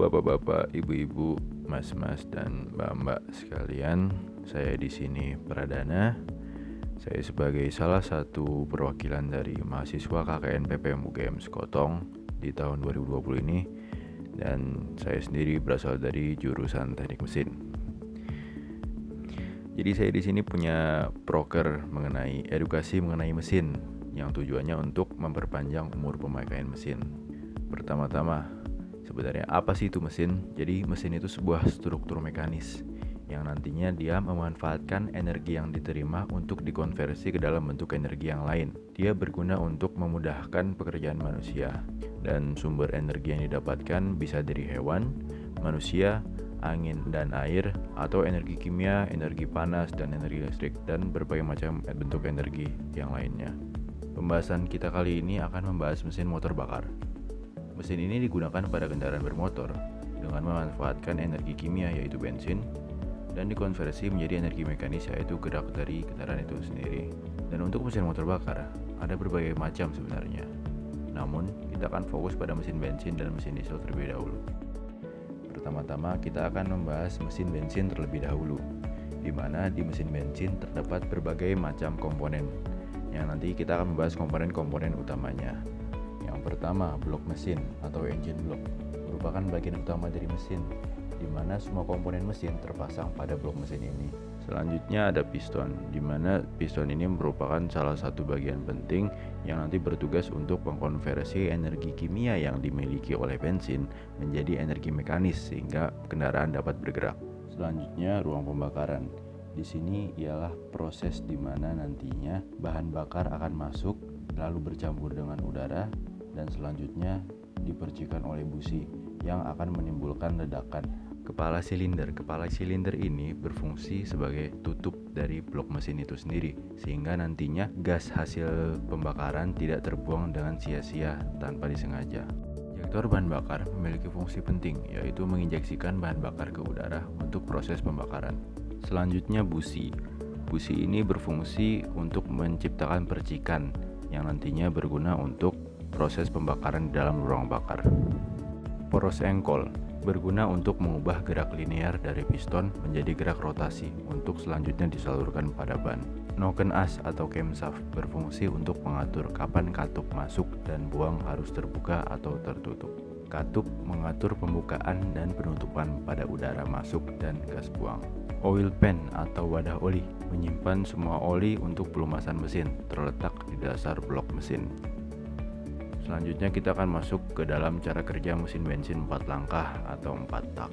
Bapak-bapak, ibu-ibu, mas-mas dan mbak-mbak sekalian, saya di sini Pradana. Saya sebagai salah satu perwakilan dari mahasiswa KKN PPM UGM Sekotong di tahun 2020 ini, dan saya sendiri berasal dari jurusan Teknik Mesin. Jadi saya di sini punya proker mengenai edukasi mengenai mesin yang tujuannya untuk memperpanjang umur pemakaian mesin. Pertama-tama, sebenarnya apa sih itu mesin? Jadi mesin itu sebuah struktur mekanis yang nantinya dia memanfaatkan energi yang diterima untuk dikonversi ke dalam bentuk energi yang lain. Dia berguna untuk memudahkan pekerjaan manusia, dan sumber energi yang didapatkan bisa dari hewan, manusia, angin dan air, atau energi kimia, energi panas, dan energi listrik, dan berbagai macam bentuk energi yang lainnya. Pembahasan kita kali ini akan membahas mesin motor bakar. Mesin ini digunakan pada kendaraan bermotor dengan memanfaatkan energi kimia yaitu bensin dan dikonversi menjadi energi mekanis yaitu gerak dari kendaraan itu sendiri. Dan untuk mesin motor bakar ada berbagai macam sebenarnya. Namun kita akan fokus pada mesin bensin dan mesin diesel terlebih dahulu. Pertama-tama kita akan membahas mesin bensin terlebih dahulu, di mana di mesin bensin terdapat berbagai macam komponen yang nanti kita akan membahas komponen-komponen utamanya. Yang pertama, blok mesin atau engine block merupakan bagian utama dari mesin, di mana semua komponen mesin terpasang pada blok mesin ini. Selanjutnya ada piston, di mana piston ini merupakan salah satu bagian penting yang nanti bertugas untuk mengkonversi energi kimia yang dimiliki oleh bensin menjadi energi mekanis sehingga kendaraan dapat bergerak. Selanjutnya ruang pembakaran. Di sini ialah proses di mana nantinya bahan bakar akan masuk lalu bercampur dengan udara dan selanjutnya dipercikan oleh busi yang akan menimbulkan ledakan. Kepala silinder ini berfungsi sebagai tutup dari blok mesin itu sendiri, sehingga nantinya gas hasil pembakaran tidak terbuang dengan sia-sia tanpa disengaja. Injektor bahan bakar memiliki fungsi penting, yaitu menginjeksikan bahan bakar ke udara untuk proses pembakaran. Selanjutnya busi. Busi ini berfungsi untuk menciptakan percikan yang nantinya berguna untuk proses pembakaran di dalam ruang bakar. Poros engkol berguna untuk mengubah gerak linear dari piston menjadi gerak rotasi untuk selanjutnya disalurkan pada ban. Noken as atau camshaft berfungsi untuk mengatur kapan katup masuk dan buang harus terbuka atau tertutup. Katup mengatur pembukaan dan penutupan pada udara masuk dan gas buang. Oil pan atau wadah oli menyimpan semua oli untuk pelumasan mesin terletak di dasar blok mesin. Selanjutnya kita akan masuk ke dalam cara kerja mesin bensin 4 langkah atau 4 tak,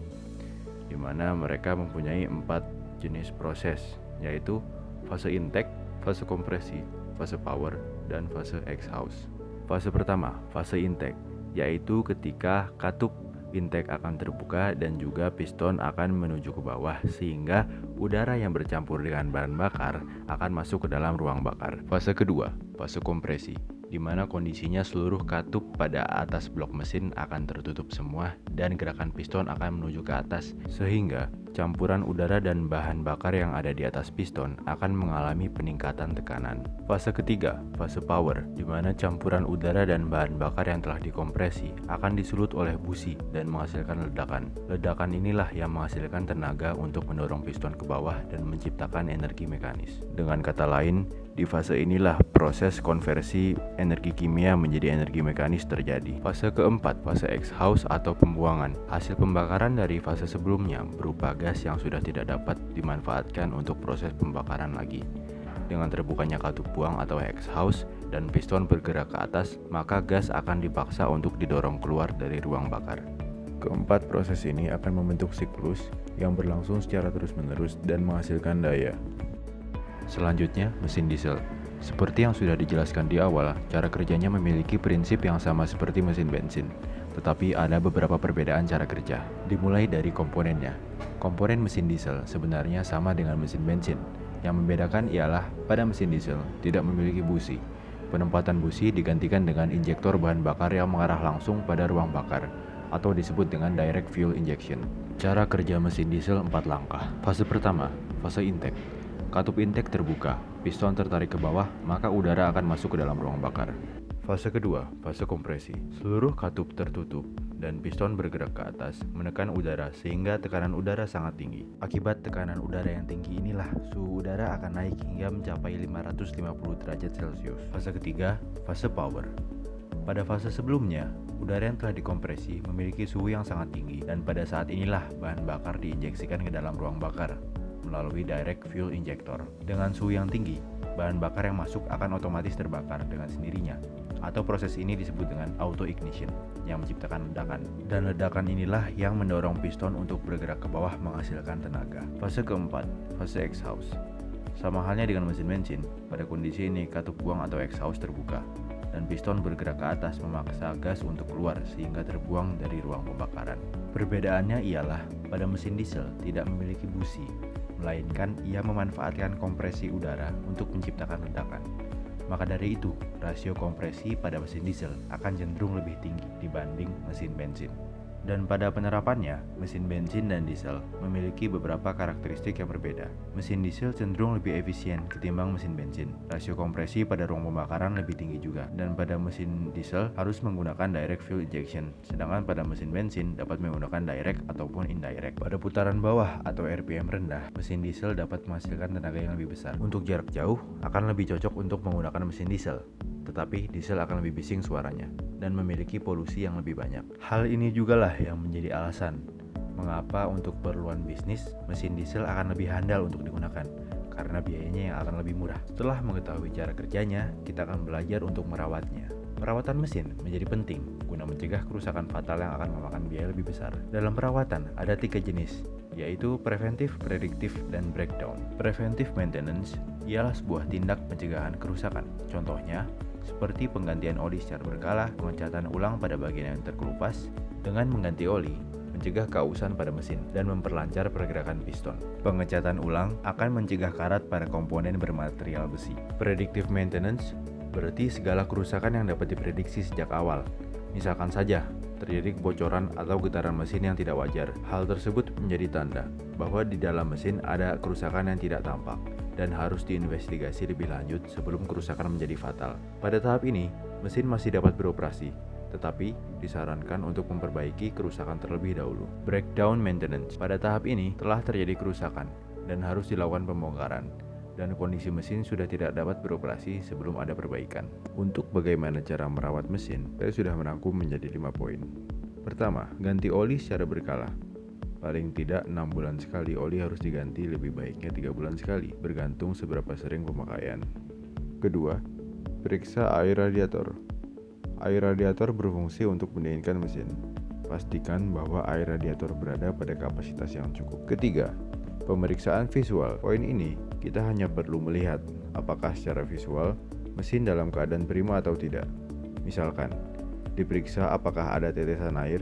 di mana mereka mempunyai 4 jenis proses, yaitu fase intake, fase kompresi, fase power, dan fase exhaust. Fase pertama, fase intake, yaitu ketika katup intake akan terbuka dan juga piston akan menuju ke bawah sehingga udara yang bercampur dengan bahan bakar akan masuk ke dalam ruang bakar. Fase kedua, fase kompresi, di mana kondisinya seluruh katup pada atas blok mesin akan tertutup semua dan gerakan piston akan menuju ke atas sehingga campuran udara dan bahan bakar yang ada di atas piston akan mengalami peningkatan tekanan. Fase ketiga, fase power, di mana campuran udara dan bahan bakar yang telah dikompresi akan disulut oleh busi dan menghasilkan ledakan. Ledakan inilah yang menghasilkan tenaga untuk mendorong piston ke bawah dan menciptakan energi mekanis. Dengan kata lain, di fase inilah proses konversi energi kimia menjadi energi mekanis terjadi. Fase keempat, fase exhaust atau pembuangan. Hasil pembakaran dari fase sebelumnya berupa gas yang sudah tidak dapat dimanfaatkan untuk proses pembakaran lagi. Dengan terbukanya katup buang atau exhaust dan piston bergerak ke atas, maka gas akan dipaksa untuk didorong keluar dari ruang bakar. Keempat proses ini akan membentuk siklus yang berlangsung secara terus-menerus dan menghasilkan daya. Selanjutnya, mesin diesel. Seperti yang sudah dijelaskan di awal, cara kerjanya memiliki prinsip yang sama seperti mesin bensin, tetapi ada beberapa perbedaan cara kerja. Dimulai dari komponennya. Komponen mesin diesel sebenarnya sama dengan mesin bensin. Yang membedakan ialah pada mesin diesel tidak memiliki busi. Penempatan busi digantikan dengan injektor bahan bakar yang mengarah langsung pada ruang bakar, atau disebut dengan direct fuel injection. Cara kerja mesin diesel 4 langkah. Fase pertama, fase intake. Katup intake terbuka, piston tertarik ke bawah, maka udara akan masuk ke dalam ruang bakar. Fase kedua, fase kompresi. Seluruh katup tertutup dan piston bergerak ke atas menekan udara sehingga tekanan udara sangat tinggi. Akibat tekanan udara yang tinggi inilah suhu udara akan naik hingga mencapai 550 derajat Celcius. Fase ketiga, fase power. Pada fase sebelumnya, udara yang telah dikompresi memiliki suhu yang sangat tinggi dan pada saat inilah bahan bakar diinjeksikan ke dalam ruang bakar melalui direct fuel injector. Dengan suhu yang tinggi, bahan bakar yang masuk akan otomatis terbakar dengan sendirinya, atau proses ini disebut dengan auto ignition yang menciptakan ledakan. Dan ledakan inilah yang mendorong piston untuk bergerak ke bawah menghasilkan tenaga. Fase keempat, fase exhaust. Sama halnya dengan mesin bensin, pada kondisi ini katup buang atau exhaust terbuka dan piston bergerak ke atas memaksa gas untuk keluar sehingga terbuang dari ruang pembakaran. Perbedaannya ialah pada mesin diesel tidak memiliki busi, melainkan ia memanfaatkan kompresi udara untuk menciptakan ledakan. Maka dari itu, rasio kompresi pada mesin diesel akan cenderung lebih tinggi dibanding mesin bensin. Dan pada penerapannya, mesin bensin dan diesel memiliki beberapa karakteristik yang berbeda. Mesin diesel cenderung lebih efisien ketimbang mesin bensin. Rasio kompresi pada ruang pembakaran lebih tinggi juga. Dan pada mesin diesel harus menggunakan direct fuel injection, sedangkan pada mesin bensin dapat menggunakan direct ataupun indirect. Pada putaran bawah atau RPM rendah, mesin diesel dapat menghasilkan tenaga yang lebih besar. Untuk jarak jauh, akan lebih cocok untuk menggunakan mesin diesel. Tetapi diesel akan lebih bising suaranya dan memiliki polusi yang lebih banyak. Hal ini jugalah yang menjadi alasan mengapa untuk keperluan bisnis mesin diesel akan lebih handal untuk digunakan karena biayanya yang akan lebih murah. Setelah mengetahui cara kerjanya, kita akan belajar untuk merawatnya. Perawatan mesin menjadi penting guna mencegah kerusakan fatal yang akan memakan biaya lebih besar. Dalam perawatan ada 3 jenis, yaitu preventif, prediktif, dan breakdown. Preventive maintenance ialah sebuah tindak pencegahan kerusakan. Contohnya, seperti penggantian oli secara berkala, pengecatan ulang pada bagian yang terkelupas, dengan mengganti oli, mencegah keausan pada mesin, dan memperlancar pergerakan piston. Pengecatan ulang akan mencegah karat pada komponen bermaterial besi. Predictive maintenance berarti segala kerusakan yang dapat diprediksi sejak awal. Misalkan saja, terjadi kebocoran atau getaran mesin yang tidak wajar. Hal tersebut menjadi tanda bahwa di dalam mesin ada kerusakan yang tidak tampak dan harus diinvestigasi lebih lanjut sebelum kerusakan menjadi fatal. Pada tahap ini, mesin masih dapat beroperasi, tetapi disarankan untuk memperbaiki kerusakan terlebih dahulu. Breakdown maintenance. Pada tahap ini telah terjadi kerusakan dan harus dilakukan pembongkaran, dan kondisi mesin sudah tidak dapat beroperasi sebelum ada perbaikan. Untuk bagaimana cara merawat mesin, saya sudah merangkum menjadi 5 poin. Pertama, ganti oli secara berkala. Paling tidak 6 bulan sekali oli harus diganti, lebih baiknya 3 bulan sekali, bergantung seberapa sering pemakaian. Kedua, periksa air radiator. Air radiator berfungsi untuk mendinginkan mesin. Pastikan bahwa air radiator berada pada kapasitas yang cukup. Ketiga, pemeriksaan visual. Poin ini kita hanya perlu melihat apakah secara visual mesin dalam keadaan prima atau tidak. Misalkan, diperiksa apakah ada tetesan air.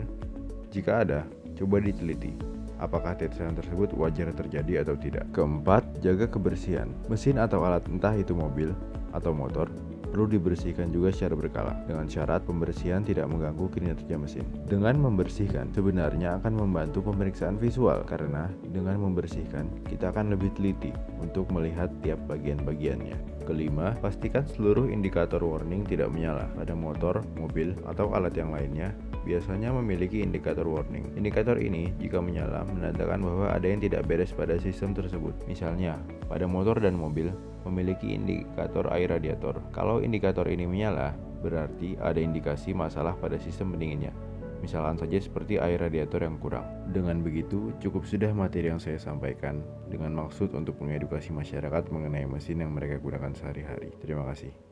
Jika ada, coba diteliti apakah tetesan tersebut wajar terjadi atau tidak. Keempat, jaga kebersihan. Mesin atau alat, entah itu mobil atau motor, perlu dibersihkan juga secara berkala dengan syarat pembersihan tidak mengganggu kinerja mesin. Dengan membersihkan sebenarnya akan membantu pemeriksaan visual karena dengan membersihkan kita akan lebih teliti untuk melihat tiap bagian-bagiannya. Kelima, pastikan seluruh indikator warning tidak menyala. Pada motor, mobil, atau alat yang lainnya biasanya memiliki indikator warning. Indikator ini jika menyala menandakan bahwa ada yang tidak beres pada sistem tersebut. Misalnya, pada motor dan mobil memiliki indikator air radiator. Kalau indikator ini menyala, berarti ada indikasi masalah pada sistem pendinginnya. Misalkan saja seperti air radiator yang kurang. Dengan begitu, cukup sudah materi yang saya sampaikan dengan maksud untuk mengedukasi masyarakat mengenai mesin yang mereka gunakan sehari-hari. Terima kasih.